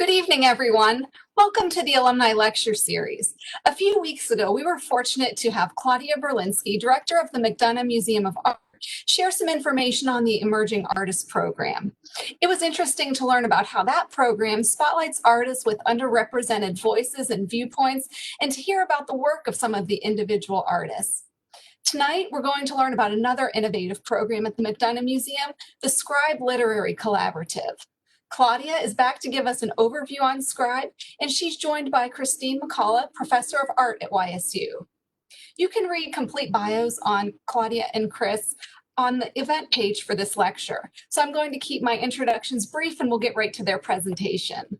Good evening, everyone. Welcome to the Alumni Lecture Series. A few weeks ago, we were fortunate to have Claudia Berlinski, Director of the McDonough Museum of Art, share some information on the Emerging Artists Program. It was interesting to learn about how that program spotlights artists with underrepresented voices and viewpoints, and to hear about the work of some of the individual artists. Tonight, we're going to learn about another innovative program at the McDonough Museum, the Scribe Literary Collaborative. Claudia is back to give us an overview on Scribe, and she's joined by Christine McCullough, Professor of Art at YSU. You can read complete bios on Claudia and Chris on the event page for this lecture, so I'm going to keep my introductions brief and we'll get right to their presentation.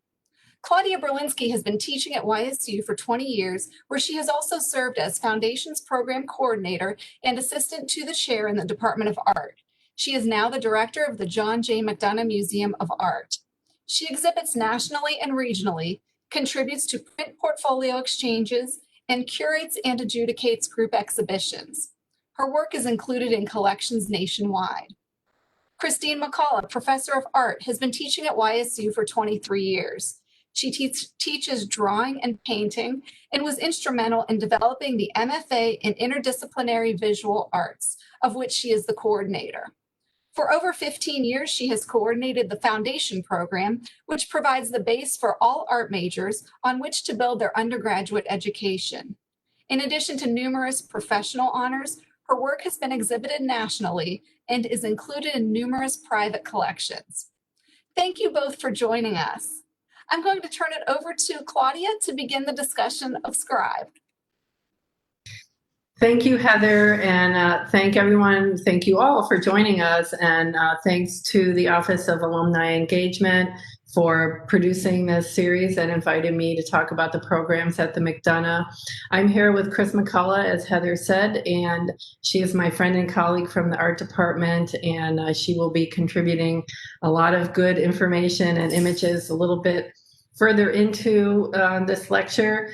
Claudia Berlinski has been teaching at YSU for 20 years, where she has also served as Foundations Program Coordinator and Assistant to the Chair in the Department of Art. She is now the director of the John J. McDonough Museum of Art. She exhibits nationally and regionally, contributes to print portfolio exchanges, and curates and adjudicates group exhibitions. Her work is included in collections nationwide. Christine McCullough, Professor of Art, has been teaching at YSU for 23 years. She teaches drawing and painting and was instrumental in developing the MFA in Interdisciplinary Visual Arts, of which she is the coordinator. For over 15 years, she has coordinated the Foundation Program, which provides the base for all art majors on which to build their undergraduate education. In addition to numerous professional honors, her work has been exhibited nationally and is included in numerous private collections. Thank you both for joining us. I'm going to turn it over to Claudia to begin the discussion of Scribe. Thank you, Heather, and thank everyone. Thank you all for joining us, and thanks to the Office of Alumni Engagement for producing this series and inviting me to talk about the programs at the McDonough. I'm here with Chris McCullough, as Heather said, and she is my friend and colleague from the art department, and she will be contributing a lot of good information and images a little bit further into this lecture.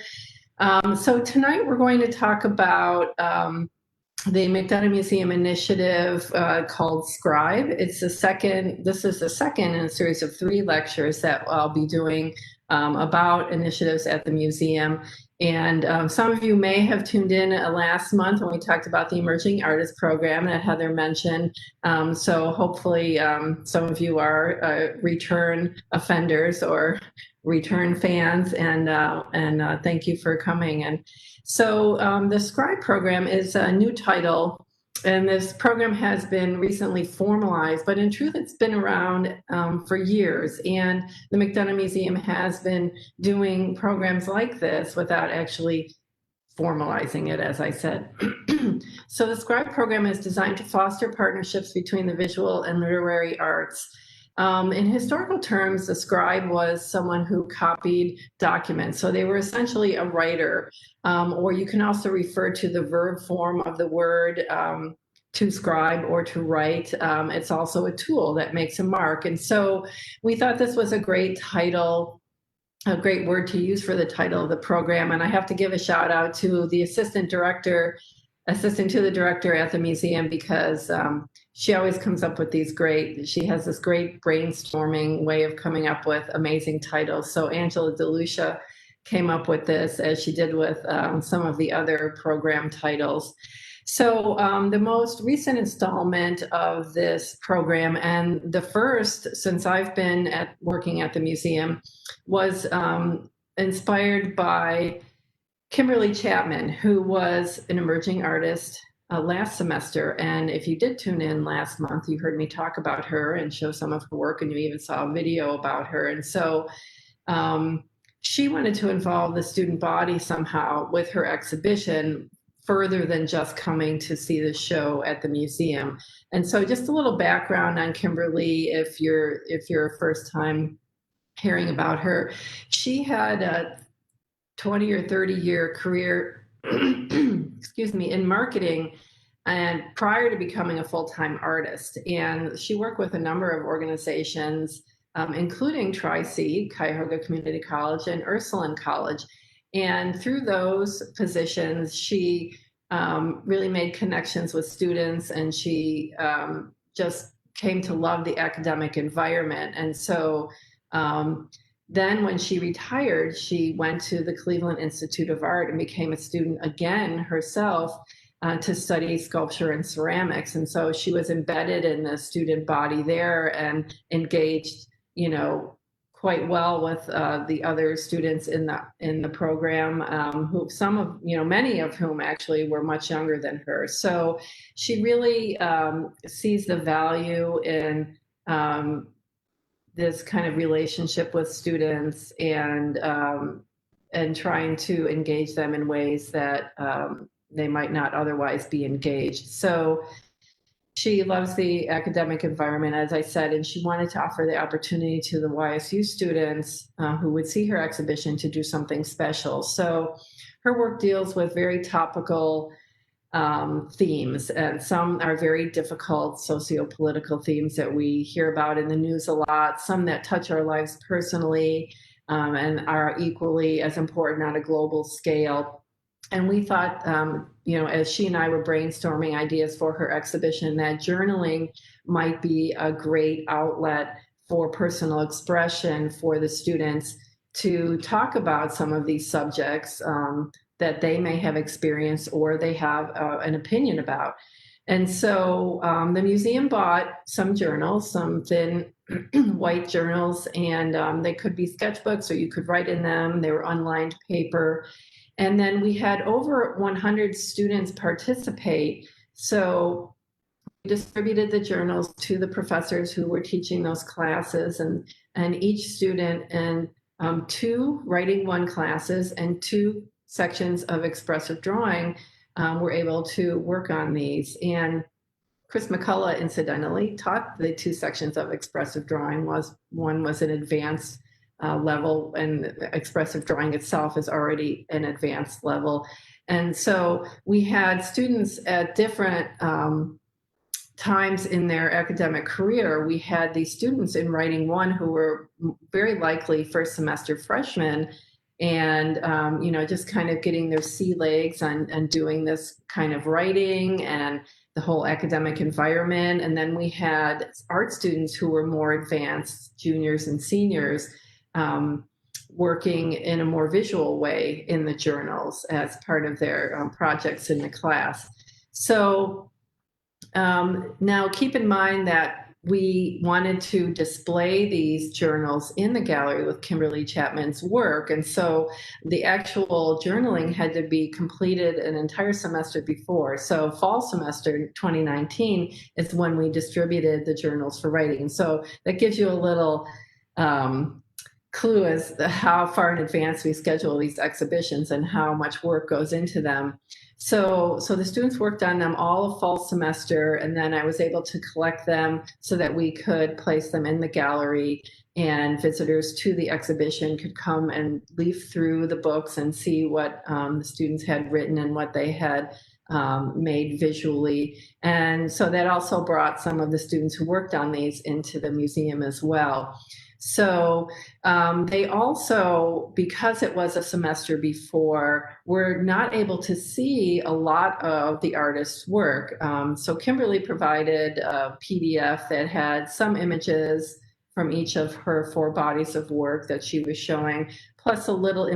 So tonight we're going to talk about the McDonough Museum initiative called Scribe. This is the second in a series of 3 lectures that I'll be doing about initiatives at the museum. And some of you may have tuned in last month when we talked about the Emerging Artists Program that Heather mentioned. So hopefully some of you are return offenders or return fans, and thank you for coming. And so the Scribe program is a new title, and this program has been recently formalized, but in truth it's been around for years, and the McDonough Museum has been doing programs like this without actually formalizing it, as I said. So the Scribe program is designed to foster partnerships between the visual and literary arts. In historical terms, the scribe was someone who copied documents. So they were essentially a writer, or you can also refer to the verb form of the word to scribe or to write. It's also a tool that makes a mark. And so we thought this was a great title, a great word to use for the title of the program. And I have to give a shout out to the assistant to the director at the museum, because she always comes up with she has this great brainstorming way of coming up with amazing titles. So Angela DeLucia came up with this, as she did with some of the other program titles. So the most recent installment of this program, and the first since I've been working at the museum, was inspired by Kimberly Chapman, who was an emerging artist last semester. And if you did tune in last month, you heard me talk about her and show some of her work, and you even saw a video about her. And so she wanted to involve the student body somehow with her exhibition, further than just coming to see the show at the museum. And so just a little background on Kimberly, if you're a first time hearing about her. She had a 20 or 30 year career excuse me, in marketing, and prior to becoming a full-time artist. And she worked with a number of organizations, including Tri-Seed, Cuyahoga Community College, and Ursuline College. And through those positions, she really made connections with students, and she just came to love the academic environment. And so Then when she retired, she went to the Cleveland Institute of Art and became a student again herself to study sculpture and ceramics. And so she was embedded in the student body there and engaged, quite well with the other students in the program, who many of whom actually were much younger than her. So she really sees the value in this kind of relationship with students and trying to engage them in ways that they might not otherwise be engaged. So she loves the academic environment, as I said, and she wanted to offer the opportunity to the YSU students who would see her exhibition to do something special. So her work deals with very topical themes, and some are very difficult socio-political themes that we hear about in the news a lot, some that touch our lives personally and are equally as important on a global scale. And we thought, as she and I were brainstorming ideas for her exhibition, that journaling might be a great outlet for personal expression for the students to talk about some of these subjects that they may have experienced or they have an opinion about. And so the museum bought some journals, some thin white journals, and they could be sketchbooks or you could write in them. They were unlined paper. And then we had over 100 students participate. So we distributed the journals to the professors who were teaching those classes, and each student in 2 writing 1 classes and 2 sections of expressive drawing were able to work on these. And Chris McCullough, incidentally, taught the 2 sections of expressive drawing. One was an advanced level, and expressive drawing itself is already an advanced level. And so we had students at different times in their academic career. We had these students in writing 1 who were very likely first semester freshmen, and just kind of getting their sea legs and doing this kind of writing and the whole academic environment. And then we had art students who were more advanced, juniors and seniors, working in a more visual way in the journals as part of their projects in the class. So now keep in mind that we wanted to display these journals in the gallery with Kimberly Chapman's work. And so the actual journaling had to be completed an entire semester before. So fall semester 2019 is when we distributed the journals for writing. And so that gives you a little clue as to how far in advance we schedule these exhibitions and how much work goes into them. So the students worked on them all of fall semester, and then I was able to collect them so that we could place them in the gallery, and visitors to the exhibition could come and leaf through the books and see what the students had written and what they had made visually. And so that also brought some of the students who worked on these into the museum as well. So they also, because it was a semester before, were not able to see a lot of the artist's work. So Kimberly provided a PDF that had some images from each of her 4 bodies of work that she was showing, plus a little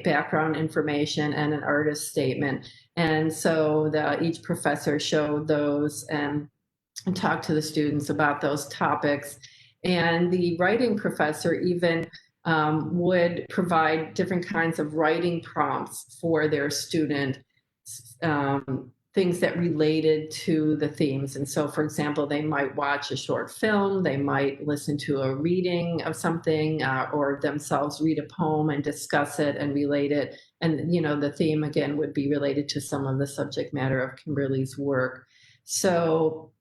background information and an artist statement. And so each professor showed those and talked to the students about those topics. And the writing professor even would provide different kinds of writing prompts for their student, things that related to the themes. And so, for example, they might watch a short film, they might listen to a reading of something, or themselves read a poem and discuss it and relate it. And, the theme, again, would be related to some of the subject matter of Kimberly's work. So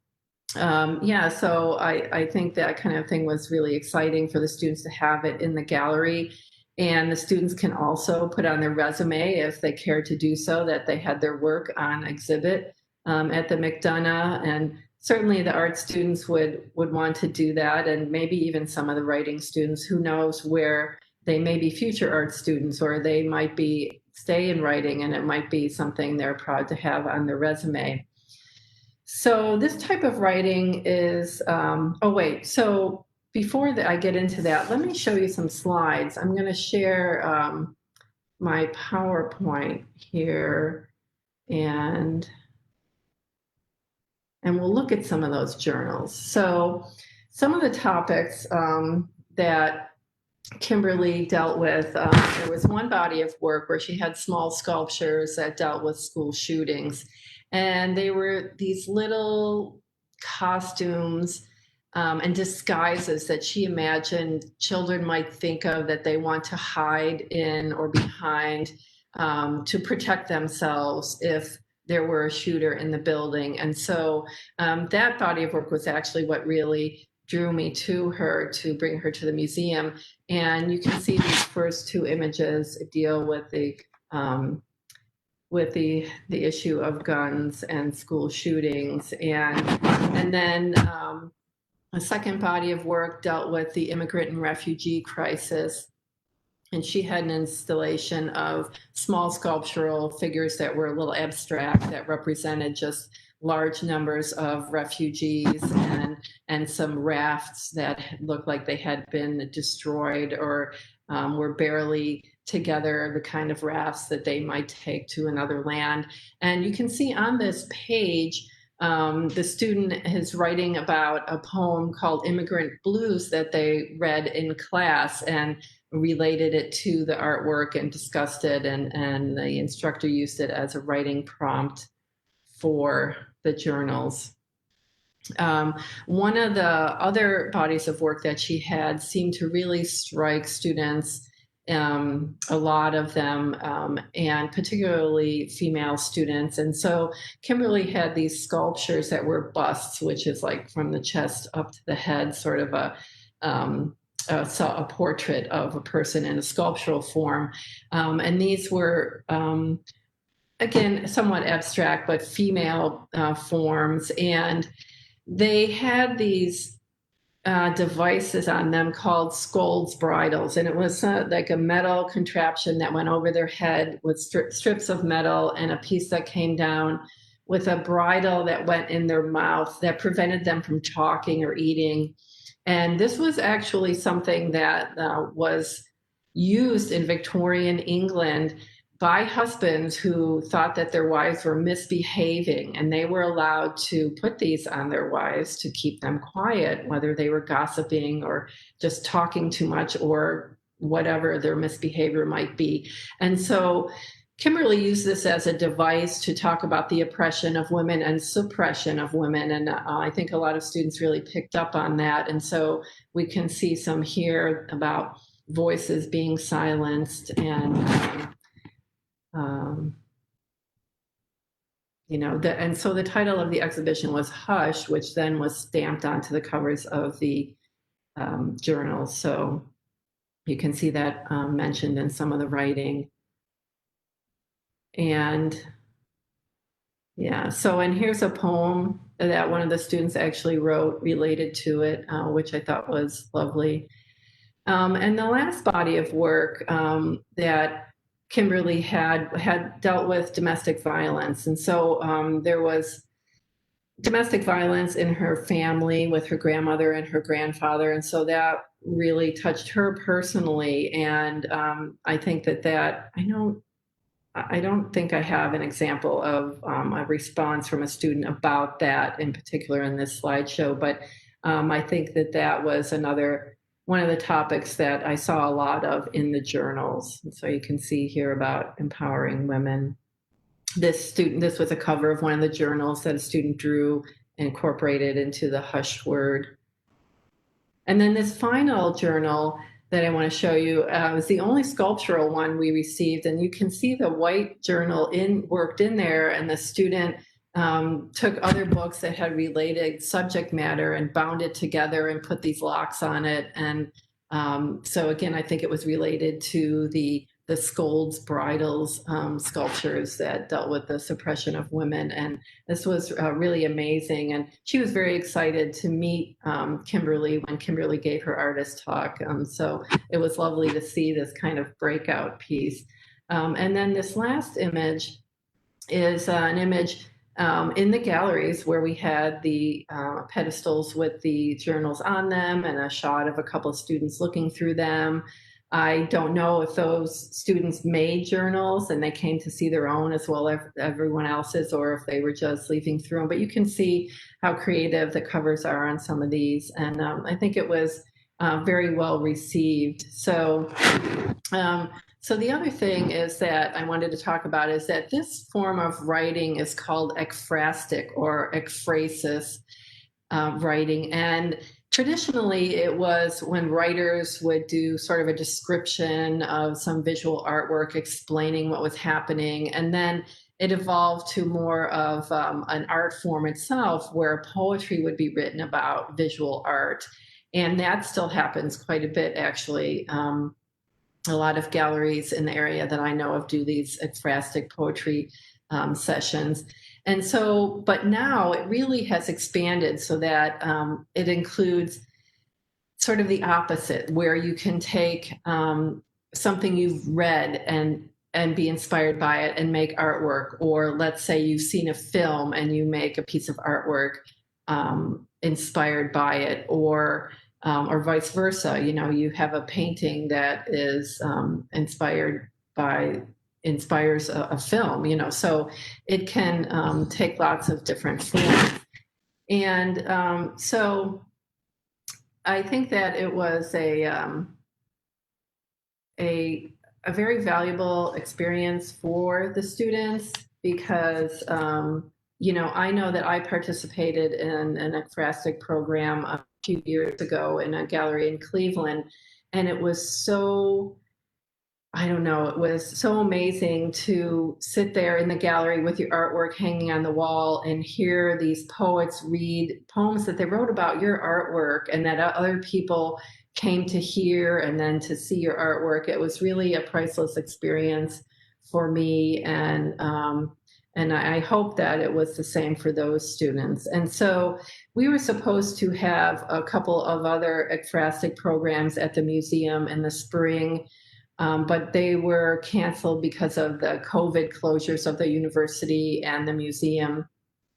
so I think that kind of thing was really exciting for the students to have it in the gallery. And the students can also put on their resume, if they care to do so, that they had their work on exhibit at the McDonough. And certainly the art students would want to do that, and maybe even some of the writing students. Who knows where they may be future art students, or they might stay in writing, and it might be something they're proud to have on their resume. So this type of writing is, so before I get into that, let me show you some slides. I'm going to share my PowerPoint here, and we'll look at some of those journals. So some of the topics that Kimberly dealt with, there was one body of work where she had small sculptures that dealt with school shootings. And they were these little costumes and disguises that she imagined children might think of that they want to hide in or behind to protect themselves if there were a shooter in the building. And so that body of work was actually what really drew me to her to bring her to the museum. And you can see these first two images deal with the issue of guns and school shootings. And then a second body of work dealt with the immigrant and refugee crisis. And she had an installation of small sculptural figures that were a little abstract that represented just large numbers of refugees and some rafts that looked like they had been destroyed or were barely together, the kind of rafts that they might take to another land. And you can see on this page, the student is writing about a poem called Immigrant Blues that they read in class and related it to the artwork and discussed it, and the instructor used it as a writing prompt for the journals. One of the other bodies of work that she had seemed to really strike students, a lot of them, and particularly female students. And so Kimberly had these sculptures that were busts, which is like from the chest up to the head, sort of a portrait of a person in a sculptural form. And these were, again, somewhat abstract, but female forms. And they had these devices on them called scold's bridles. And it was like a metal contraption that went over their head with strips of metal and a piece that came down with a bridle that went in their mouth that prevented them from talking or eating. And this was actually something that was used in Victorian England by husbands who thought that their wives were misbehaving, and they were allowed to put these on their wives to keep them quiet, whether they were gossiping or just talking too much or whatever their misbehavior might be. And so Kimberly used this as a device to talk about the oppression of women and suppression of women. And I think a lot of students really picked up on that. And so we can see some here about voices being silenced and and so the title of the exhibition was Hush, which then was stamped onto the covers of the journals. So you can see that mentioned in some of the writing. And yeah, and here's a poem that one of the students actually wrote related to it, which I thought was lovely. And the last body of work that Kimberly had dealt with domestic violence. And so there was domestic violence in her family with her grandmother and her grandfather. And so that really touched her personally. And I think I don't think I have an example of a response from a student about that in particular in this slideshow, but I think that was one of the topics that I saw a lot of in the journals. And so you can see here about empowering women. This was a cover of one of the journals that a student drew and incorporated into the Hush word. And then this final journal that I want to show you was the only sculptural one we received. And you can see the white journal worked in there, and the student took other books that had related subject matter and bound it together and put these locks on it. And so again, I think it was related to the scold's bridles sculptures that dealt with the suppression of women. And this was really amazing. And she was very excited to meet Kimberly when Kimberly gave her artist talk. So it was lovely to see this kind of breakout piece. And then this last image is an image in the galleries where we had the pedestals with the journals on them and a shot of a couple of students looking through them. I don't know if those students made journals and they came to see their own as well as everyone else's, or if they were just leafing through them. But you can see how creative the covers are on some of these. And I think it was very well received. So the other thing is that I wanted to talk about is that this form of writing is called ekphrastic or ekphrasis writing. And traditionally, it was when writers would do sort of a description of some visual artwork explaining what was happening. And then it evolved to more of an art form itself where poetry would be written about visual art. And that still happens quite a bit, actually. A lot of galleries in the area that I know of do these ekphrastic poetry sessions. And so, but now it really has expanded so that it includes sort of the opposite, where you can take something you've read and be inspired by it and make artwork. Or let's say you've seen a film and you make a piece of artwork inspired by it, or vice versa. You know, you have a painting that is inspires a film, you know, so it can take lots of different forms. And so I think that it was a very valuable experience for the students because, you know, I know that I participated in an ekphrastic program a few years ago in a gallery in Cleveland, and it was so, I don't know, it was so amazing to sit there in the gallery with your artwork hanging on the wall and hear these poets read poems that they wrote about your artwork and that other people came to hear and then to see your artwork. It was really a priceless experience for me, and I hope that it was the same for those students. And so we were supposed to have a couple of other ekphrastic programs at the museum in the spring, but they were canceled because of the COVID closures of the university and the museum.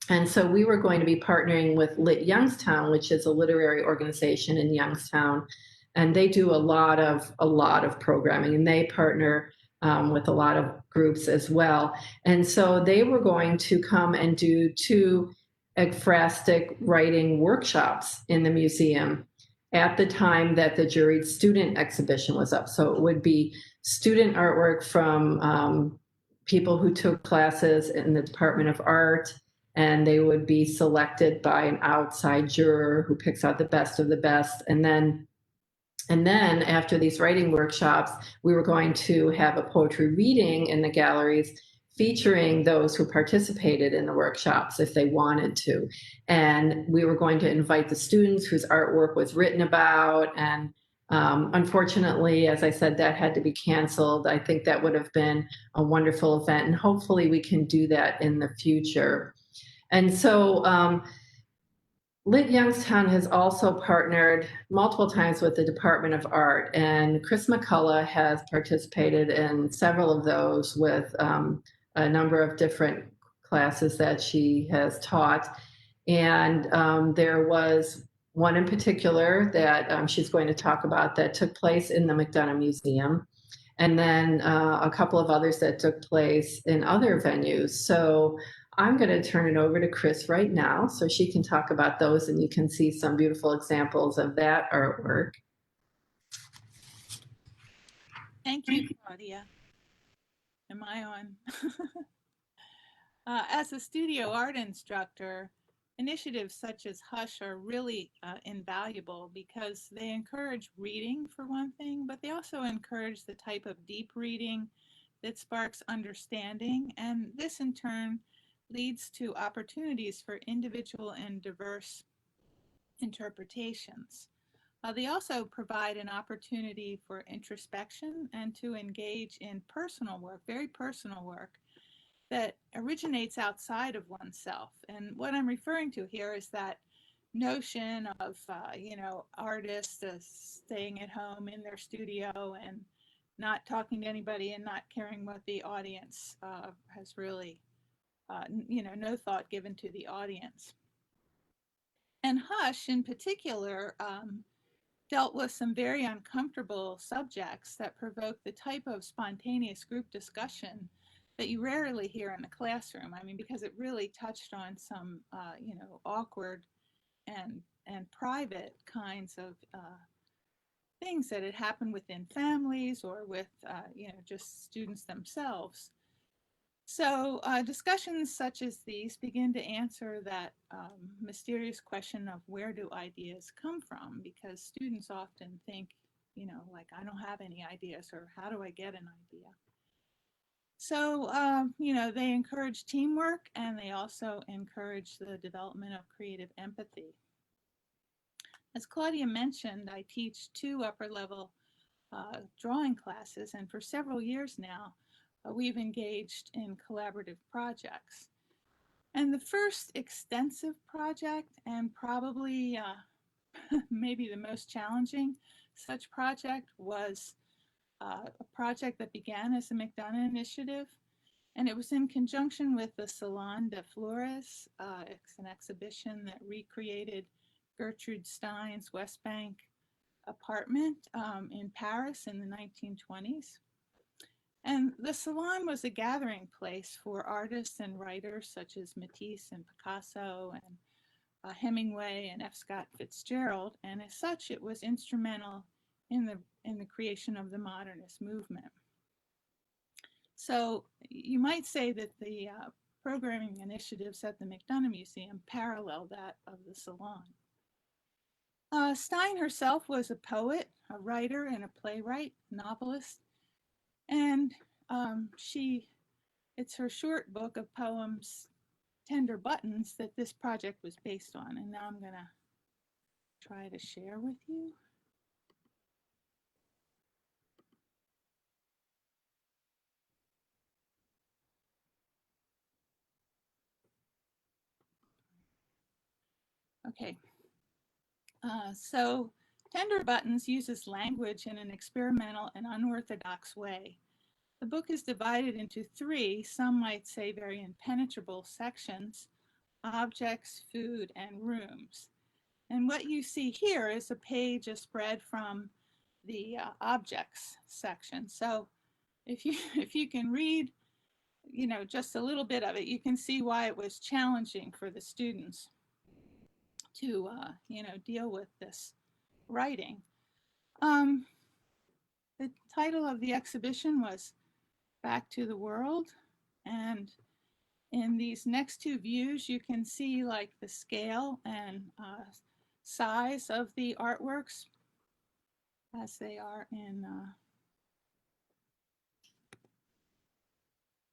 And so we were going to be partnering with Lit Youngstown, which is a literary organization in Youngstown, and they do a lot of programming, and they partner with a lot of groups as well. And so they were going to come and do 2 ekphrastic writing workshops in the museum at the time that the juried student exhibition was up. So it would be student artwork from people who took classes in the Department of Art, and they would be selected by an outside juror who picks out the best of the best. And then after these writing workshops, we were going to have a poetry reading in the galleries featuring those who participated in the workshops if they wanted to. And we were going to invite the students whose artwork was written about. And unfortunately, as I said, that had to be canceled. I think that would have been a wonderful event, and hopefully we can do that in the future. And so Lit Youngstown has also partnered multiple times with the Department of Art, and Chris McCullough has participated in several of those with a number of different classes that she has taught. And there was one in particular that she's going to talk about that took place in the McDonough Museum, and then a couple of others that took place in other venues. So I'm going to turn it over to Chris right now so she can talk about those, and you can see some beautiful examples of that artwork. Thank you, Claudia. Am I on? As a studio art instructor, initiatives such as Hush are really invaluable because they encourage reading, for one thing, but they also encourage the type of deep reading that sparks understanding, and this in turn leads to opportunities for individual and diverse interpretations. They also provide an opportunity for introspection and to engage in personal work, very personal work, that originates outside of oneself. And what I'm referring to here is that notion of, artists staying at home in their studio and not talking to anybody and not caring what the audience has really no thought given to the audience. And Hush, in particular, dealt with some very uncomfortable subjects that provoke the type of spontaneous group discussion that you rarely hear in the classroom. I mean, because it really touched on some, awkward and private kinds of things that had happened within families or with, just students themselves. So discussions such as these begin to answer that mysterious question of where do ideas come from? Because students often think, like, I don't have any ideas, or how do I get an idea? So, they encourage teamwork, and they also encourage the development of creative empathy. As Claudia mentioned, I teach 2 upper level drawing classes, and for several years now, we've engaged in collaborative projects. And the first extensive project, and probably maybe the most challenging such project, was a project that began as a McDonough initiative, and it was in conjunction with the Salon de Flores. It's an exhibition that recreated Gertrude Stein's West Bank apartment in Paris in the 1920s. And the Salon was a gathering place for artists and writers such as Matisse and Picasso and Hemingway and F. Scott Fitzgerald, and as such, it was instrumental in the creation of the modernist movement. So you might say that the programming initiatives at the McDonough Museum parallel that of the Salon. Stein herself was a poet, a writer, and a playwright, novelist, and it's her short book of poems, Tender Buttons, that this project was based on. And now I'm going to try to share with you. Okay. So Tender Buttons uses language in an experimental and unorthodox way. The book is divided into 3, some might say very impenetrable sections: objects, food, and rooms. And what you see here is a page, a spread from the objects section. So if you can read, just a little bit of it, you can see why it was challenging for the students to, deal with this writing. The title of the exhibition was Back to the World, and in these next 2 views, you can see like the scale and size of the artworks as they are in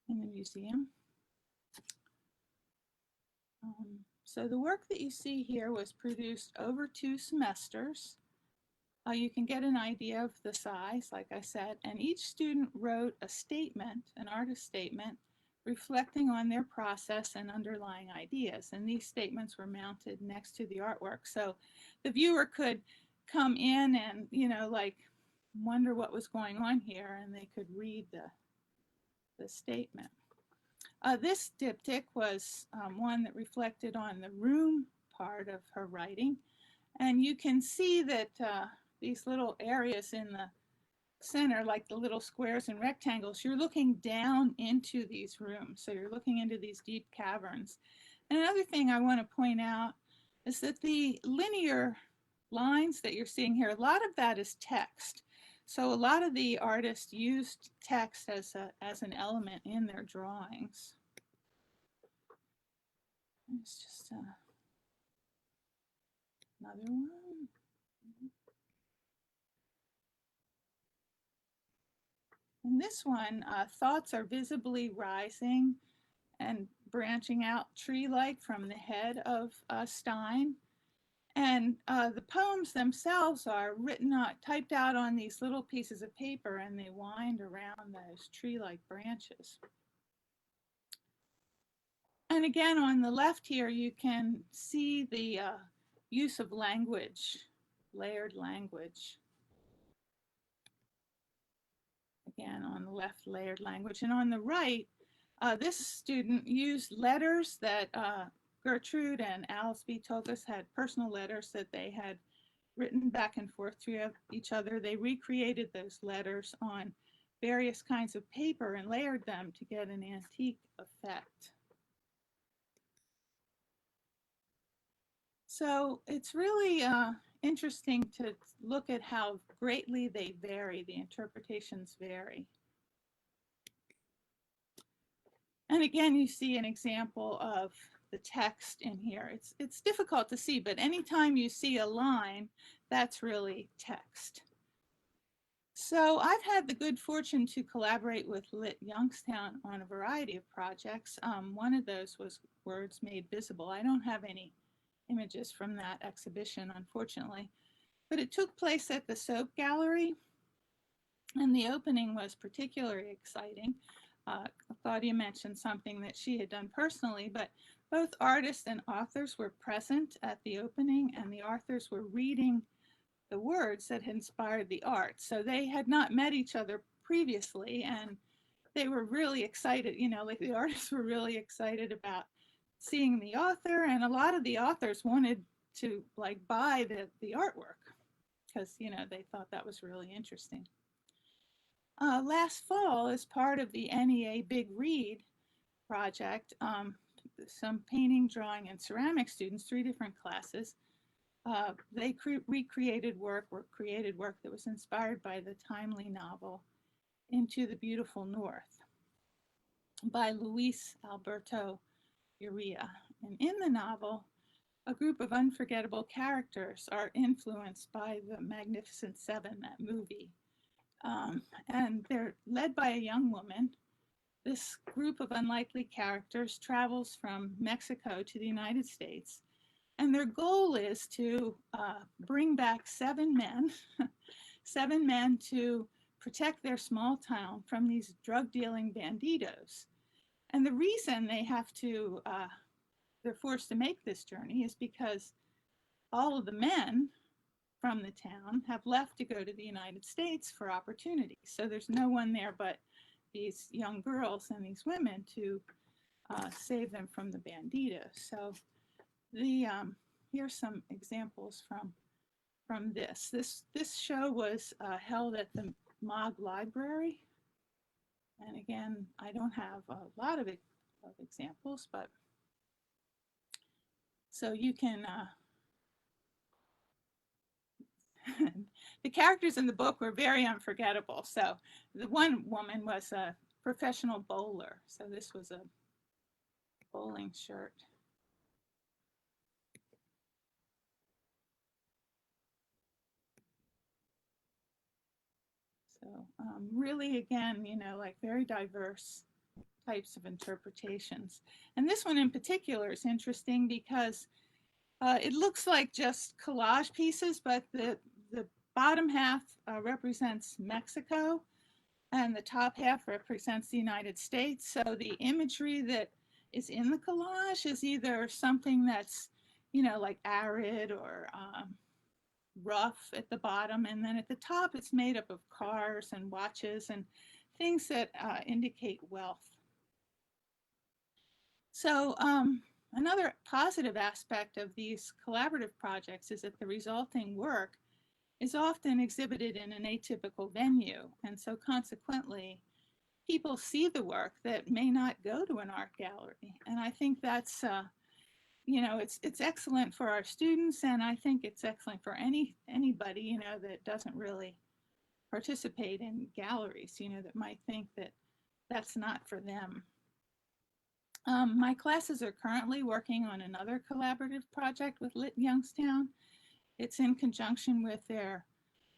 the museum. So the work that you see here was produced over 2 semesters. You can get an idea of the size, like I said, and each student wrote a statement, an artist statement, reflecting on their process and underlying ideas. And these statements were mounted next to the artwork. So the viewer could come in and, wonder what was going on here, and they could read the statement. This diptych was one that reflected on the room part of her writing. And you can see that these little areas in the center, like the little squares and rectangles, you're looking down into these rooms. So you're looking into these deep caverns. And another thing I want to point out is that the linear lines that you're seeing here, a lot of that is text. So a lot of the artists used text as an element in their drawings. It's just another one. In this one, thoughts are visibly rising and branching out tree-like from the head of Stein. And the poems themselves are written out, typed out on these little pieces of paper, and they wind around those tree-like branches. And again, on the left here, you can see the use of language, layered language. Again, on the left, layered language. And on the right, This student used letters that Gertrude and Alice B. Tokus had personal letters that they had written back and forth to each other. They recreated those letters on various kinds of paper and layered them to get an antique effect. So it's really interesting to look at how greatly they vary, the interpretations vary. And again, you see an example of the text in here. It's difficult to see, but anytime you see a line, that's really text. So I've had the good fortune to collaborate with Lit Youngstown on a variety of projects. One of those was Words Made Visible. I don't have any images from that exhibition, unfortunately, but it took place at the Soap Gallery, and the opening was particularly exciting. Claudia mentioned something that she had done personally, but both artists and authors were present at the opening, and the authors were reading the words that had inspired the art. So they had not met each other previously, and they were really excited, you know, like the artists were really excited about seeing the author, and a lot of the authors wanted to like buy the artwork because, you know, they thought that was really interesting. Last fall, as part of the NEA Big Read project, some painting, drawing, and ceramic students, 3 different classes, they recreated work or created work that was inspired by the timely novel Into the Beautiful North by Luis Alberto Urrea. And in the novel, a group of unforgettable characters are influenced by the Magnificent Seven, that movie. And they're led by a young woman. This group of unlikely characters travels from Mexico to the United States, and their goal is to bring back 7 men, 7 men to protect their small town from these drug-dealing banditos. And the reason they have to, they're forced to make this journey is because all of the men from the town have left to go to the United States for opportunities. So there's no one there but these young girls and these women to save them from the banditos. So the here's some examples from this. This show was held at the Mog Library, and again, I don't have a lot of examples, but so you can. The characters in the book were very unforgettable. So the one woman was a professional bowler, so this was a bowling shirt. So really, again, you know, like very diverse types of interpretations. And this one in particular is interesting because it looks like just collage pieces, but the bottom half represents Mexico and the top half represents the United States. So the imagery that is in the collage is either something that's, you know, like arid or rough at the bottom, and then at the top it's made up of cars and watches and things that indicate wealth. So another positive aspect of these collaborative projects is that the resulting work is often exhibited in an atypical venue, and so consequently people see the work that may not go to an art gallery. And I think that's you know, it's excellent for our students, and I think it's excellent for anybody, you know, that doesn't really participate in galleries, you know, that might think that that's not for them. My classes are currently working on another collaborative project with Lit Youngstown. It's in conjunction with their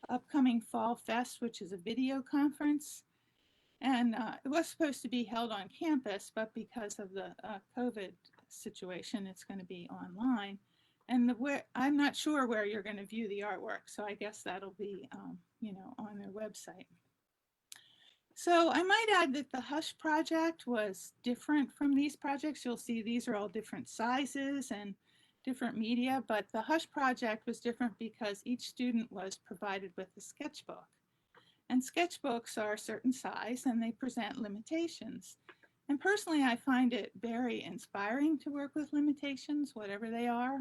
upcoming Fall Fest, which is a video conference. And it was supposed to be held on campus, but because of the COVID situation, it's going to be online. And I'm not sure where you're going to view the artwork, so I guess that'll be, you know, on their website. So I might add that the Hush project was different from these projects. You'll see these are all different sizes and different media, but the Hush project was different because each student was provided with a sketchbook. And sketchbooks are a certain size and they present limitations. And personally, I find it very inspiring to work with limitations, whatever they are.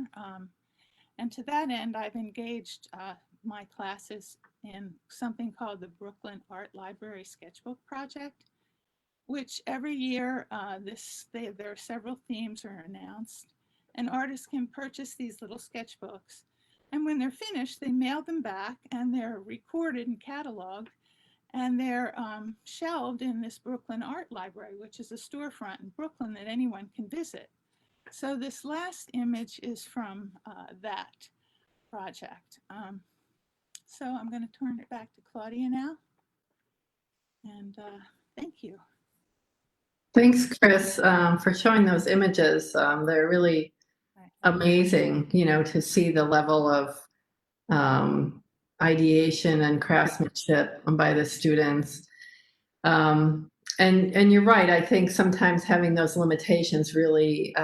And to that end, I've engaged my classes in something called the Brooklyn Art Library Sketchbook Project, which every year there are several themes are announced, and artists can purchase these little sketchbooks. And when they're finished, they mail them back, and they're recorded and cataloged, and they're shelved in this Brooklyn Art Library, which is a storefront in Brooklyn that anyone can visit. So this last image is from that project. So I'm going to turn it back to Claudia now. And thank you. Thanks, Chris, for showing those images. They're really amazing, you know, to see the level of ideation and craftsmanship by the students. And you're right. I think sometimes having those limitations really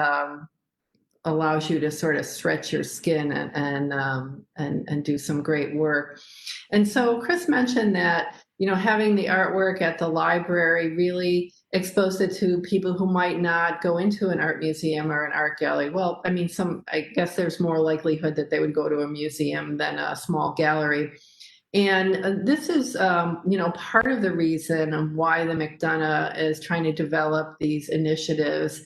allows you to sort of stretch your skin and do some great work. And so Chris mentioned that, you know, having the artwork at the library really exposed it to people who might not go into an art museum or an art gallery. Well, I mean, I guess there's more likelihood that they would go to a museum than a small gallery. And this is, you know, part of the reason of why the McDonough is trying to develop these initiatives,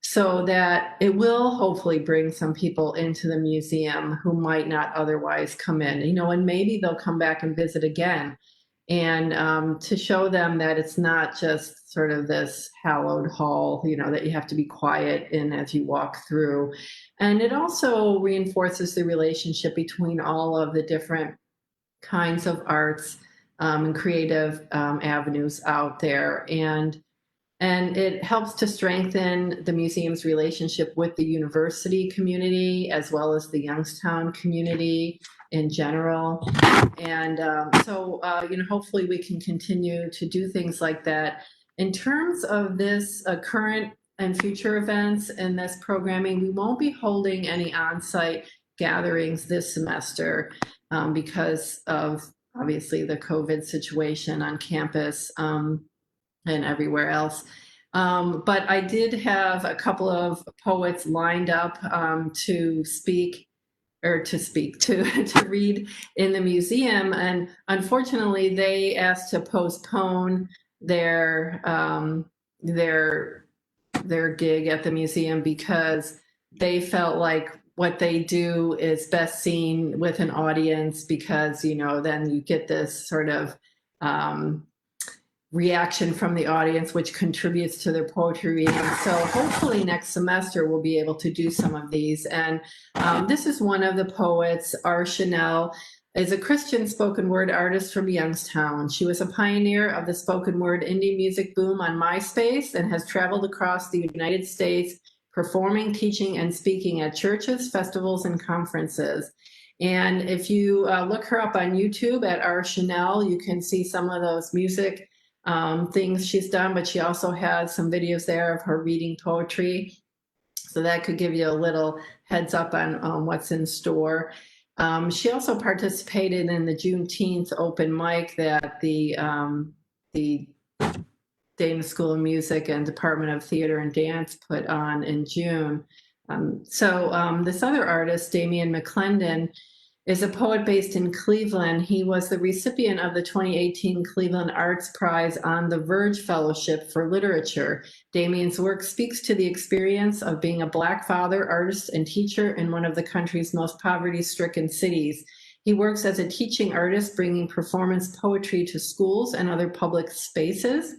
so that it will hopefully bring some people into the museum who might not otherwise come in, you know, and maybe they'll come back and visit again. And to show them that it's not just sort of this hallowed hall, you know, that you have to be quiet in as you walk through. And it also reinforces the relationship between all of the different kinds of arts and creative avenues out there. And it helps to strengthen the museum's relationship with the university community, as well as the Youngstown community in general. And so, you know, hopefully we can continue to do things like that. In terms of this current and future events in this programming, we won't be holding any on-site gatherings this semester because of obviously the COVID situation on campus and everywhere else. But I did have a couple of poets lined up to read in the museum, and unfortunately they asked to postpone their gig at the museum because they felt like what they do is best seen with an audience, because, you know, then you get this sort of reaction from the audience, which contributes to their poetry reading. So hopefully next semester we'll be able to do some of these. And this is one of the poets. R. Chanel is a Christian spoken word artist from Youngstown. She was a pioneer of the spoken word indie music boom on MySpace and has traveled across the United States performing, teaching, and speaking at churches, festivals, and conferences. And if you look her up on YouTube at R. Chanel, you can see some of those music things she's done, but she also has some videos there of her reading poetry. So that could give you a little heads up on what's in store. She also participated in the Juneteenth open mic that the Dana School of Music and Department of Theater and Dance put on in June. So this other artist, Damian McClendon, is a poet based in Cleveland. He was the recipient of the 2018 Cleveland Arts Prize on the Verge Fellowship for Literature. Damian's work speaks to the experience of being a Black father, artist, and teacher in one of the country's most poverty-stricken cities. He works as a teaching artist, bringing performance poetry to schools and other public spaces.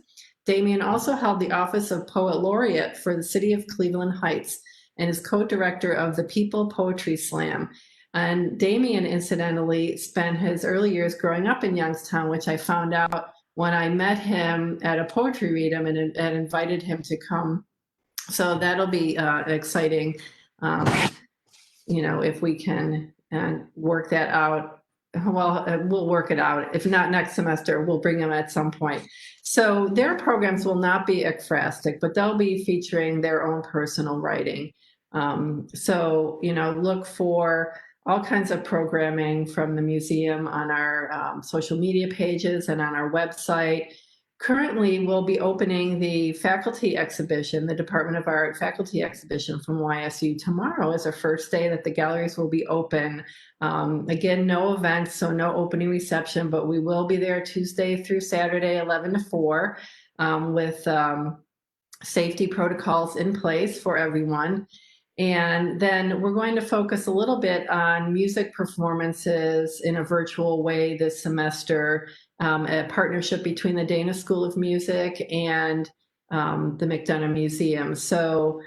Damian also held the office of Poet Laureate for the city of Cleveland Heights and is co-director of the People Poetry Slam. And Damian, incidentally, spent his early years growing up in Youngstown, which I found out when I met him at a poetry read and invited him to come. So that'll be exciting, you know, if we can work that out. Well, we'll work it out. If not next semester, we'll bring them at some point. So their programs will not be ekphrastic, but they'll be featuring their own personal writing. So, you know, look for all kinds of programming from the museum on our social media pages and on our website. currently we'll be opening the faculty exhibition, the Department of Art faculty exhibition from YSU tomorrow is our first day that the galleries will be open. Again, no events, so no opening reception, but we will be there Tuesday through Saturday, 11 to 4, with safety protocols in place for everyone. And then we're going to focus a little bit on music performances in a virtual way this semester, a partnership between the Dana School of Music and the McDonough Museum. So,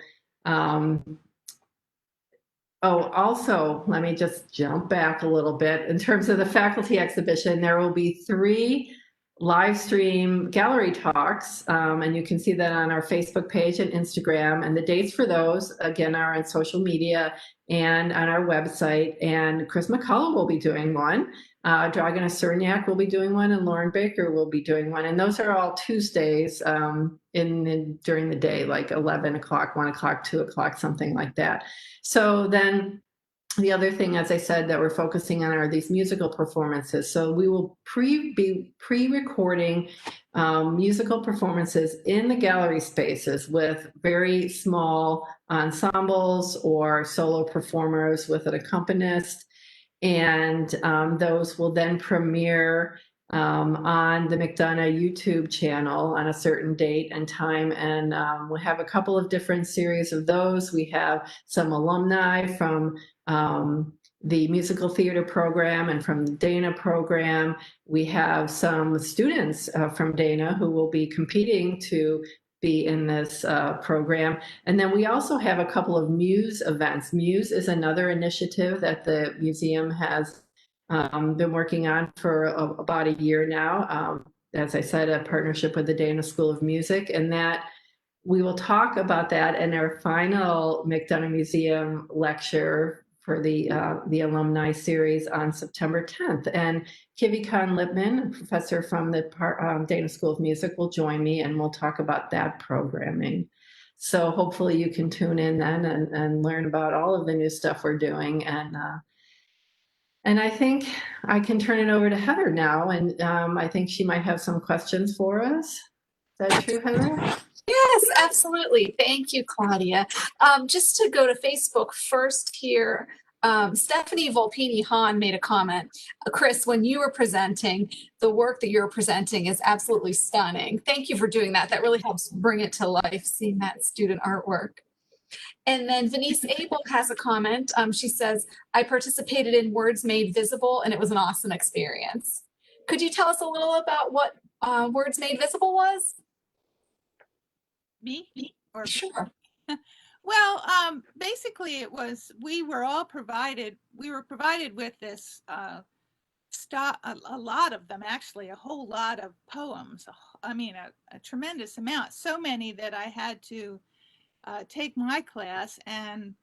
also, let me just jump back a little bit. In terms of the faculty exhibition, there will be 3 live stream gallery talks, and you can see that on our Facebook page and Instagram, and the dates for those again are on social media and on our website. And Chris McCullough will be doing one, Dragan Cerniak will be doing one, and Lauren Baker will be doing one, and those are all Tuesdays during the day, like 11 o'clock, 1 o'clock, 2 o'clock, something like that. So then the other thing, as I said, that we're focusing on are these musical performances. So we will be pre-recording musical performances in the gallery spaces with very small ensembles or solo performers with an accompanist. And those will then premiere on the McDonough YouTube channel on a certain date and time. And we have a couple of different series of those. We have some alumni from the musical theater program and from the Dana program. We have some students from Dana who will be competing to be in this program. And then we also have a couple of Muse events. Muse is another initiative that the museum has been working on for about a year now. As I said, a partnership with the Dana School of Music, and that we will talk about that in our final McDonough Museum lecture for the alumni series on September 10th. And Kivi Khan-Lipman, a professor from the Dana School of Music, will join me, and we'll talk about that programming. So hopefully you can tune in then and learn about all of the new stuff we're doing. And I think I can turn it over to Heather now, and I think she might have some questions for us. Is that true, Heather? Yes, absolutely. Thank you, Claudia. Just to go to Facebook first here, Stephanie Volpini-Hahn made a comment. Chris, when you were presenting, the work that you're presenting is absolutely stunning. Thank you for doing that. That really helps bring it to life, seeing that student artwork. And then Venice Abel has a comment. She says, I participated in Words Made Visible, and it was an awesome experience. Could you tell us a little about what Words Made Visible was? Me? Or Sure. Well, basically it was, we were provided with this a lot of them, actually, a whole lot of poems. I mean, a tremendous amount, so many that I had to take my class and,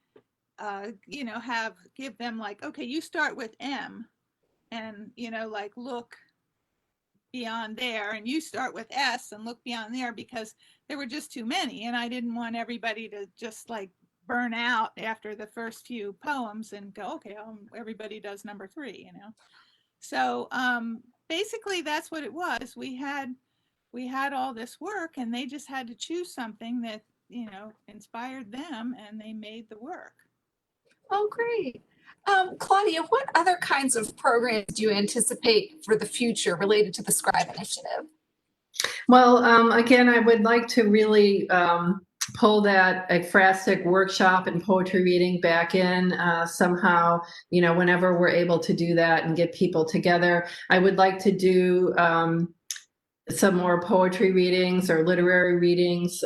give them like, okay, you start with M and, like look beyond there, and you start with S and look beyond there, because there were just too many, and I didn't want everybody to just like burn out after the first few poems and go, okay, everybody does number 3, So basically that's what it was. We had all this work, and they just had to choose something that inspired them, and they made the work. Oh, great. Claudia, what other kinds of programs do you anticipate for the future related to the Scribe initiative? Well, again, I would like to really pull that ekphrastic workshop and poetry reading back in somehow, whenever we're able to do that and get people together. I would like to do some more poetry readings or literary readings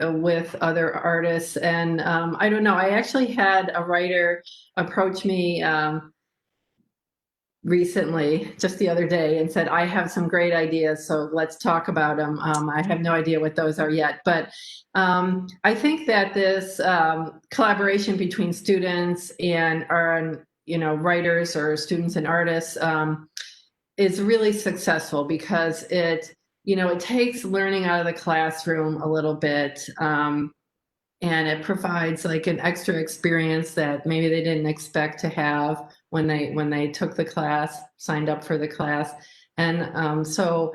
with other artists. And I don't know, I actually had a writer approach me recently, just the other day, and said, I have some great ideas, so let's talk about them. I have no idea what those are yet, but I think that this collaboration between students and writers or students and artists is really successful, because it takes learning out of the classroom a little bit, and it provides like an extra experience that maybe they didn't expect to have when they took the class, signed up for the class. And so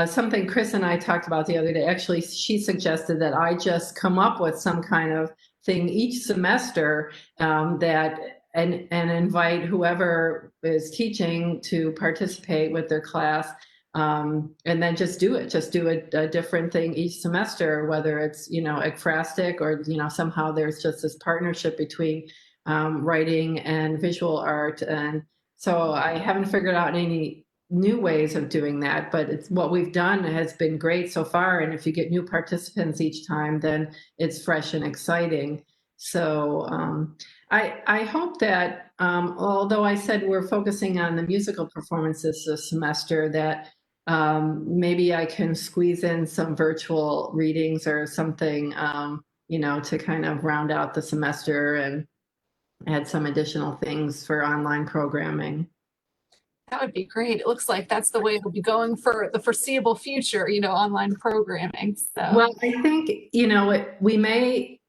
something Chris and I talked about the other day. Actually, she suggested that I just come up with some kind of thing each semester that and invite whoever is teaching to participate with their class, and then just do it. Just do a different thing each semester, whether it's ekphrastic or somehow there's just this partnership between writing and visual art. And so I haven't figured out any new ways of doing that, but it's what we've done has been great so far. And if you get new participants each time, then it's fresh and exciting. So I hope that although I said we're focusing on the musical performances this semester, that maybe I can squeeze in some virtual readings or something, to kind of round out the semester and add some additional things for online programming. That would be great. It looks like that's the way it'll be going for the foreseeable future, online programming. So. Well, I think, we may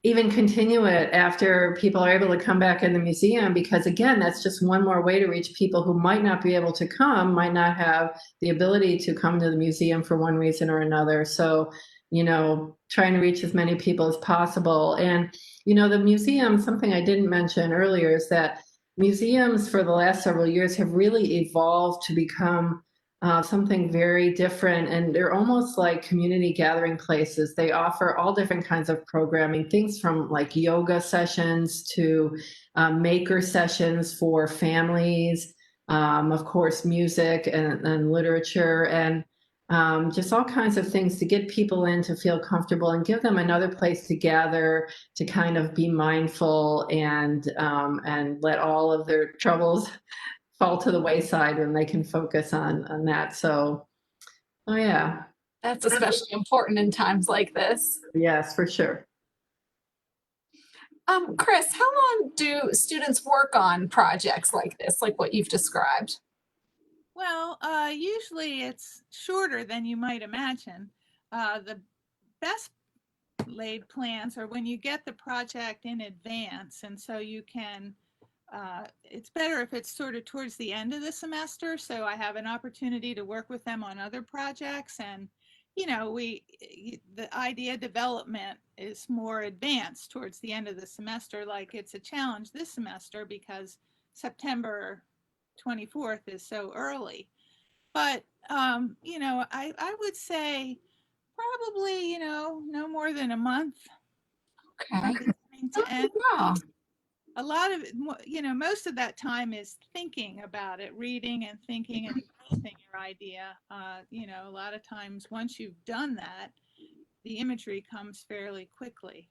even continue it after people are able to come back in the museum, because again, that's just one more way to reach people who might not be able to come, might not have the ability to come to the museum for one reason or another. So, trying to reach as many people as possible. And, the museum, something I didn't mention earlier is that museums for the last several years have really evolved to become something very different, and they're almost like community gathering places. They offer all different kinds of programming, things from like yoga sessions to maker sessions for families, of course, music and literature, and just all kinds of things to get people in to feel comfortable and give them another place to gather, to kind of be mindful and let all of their troubles fall to the wayside when they can focus on that. So, oh yeah. That's especially important in times like this. Yes, for sure. Chris, how long do students work on projects like this, like what you've described? Well, usually it's shorter than you might imagine. The best laid plans are when you get the project in advance, and so you can, it's better if it's sort of towards the end of the semester, so I have an opportunity to work with them on other projects. And the idea development is more advanced towards the end of the semester. Like, it's a challenge this semester because September 24th is so early. But I would say probably, no more than a month Okay. from beginning to end. Wow. A lot of it, most of that time is thinking about it, reading and thinking and developing your idea. A lot of times once you've done that, the imagery comes fairly quickly.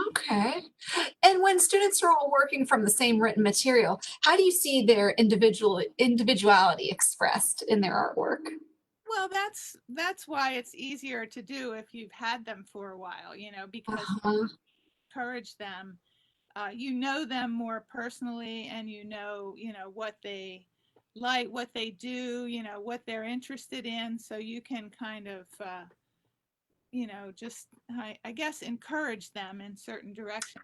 Okay. And when students are all working from the same written material, how do you see their individuality expressed in their artwork? Well, that's why it's easier to do if you've had them for a while, because you encourage them. You know them more personally, and what they like, what they do, what they're interested in. So you can kind of, just, I guess, encourage them in certain directions.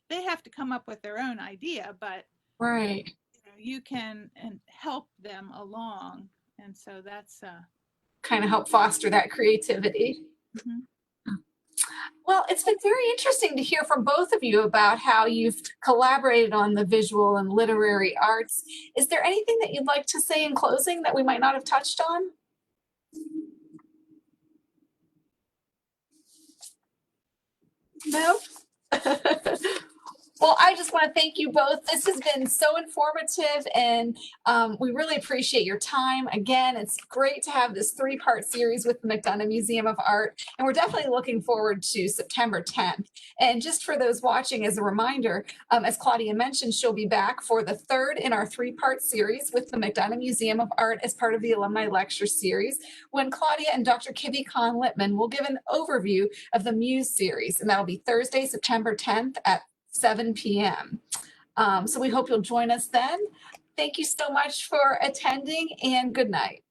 They have to come up with their own idea, but Right. you can and help them along. And so that's Kind of help foster that creativity. mhm. Well, it's been very interesting to hear from both of you about how you've collaborated on the visual and literary arts. Is there anything that you'd like to say in closing that we might not have touched on? No? Well, I just want to thank you both. This has been so informative, and we really appreciate your time. Again, it's great to have this 3-part series with the McDonough Museum of Art, and we're definitely looking forward to September 10th. And just for those watching, as a reminder, as Claudia mentioned, she'll be back for the 3rd in our 3-part series with the McDonough Museum of Art as part of the Alumni Lecture Series, when Claudia and Dr. Kibbe Kahn-Littman will give an overview of the Muse series, and that'll be Thursday, September 10th at 7 p.m. So we hope you'll join us then. Thank you so much for attending, and good night.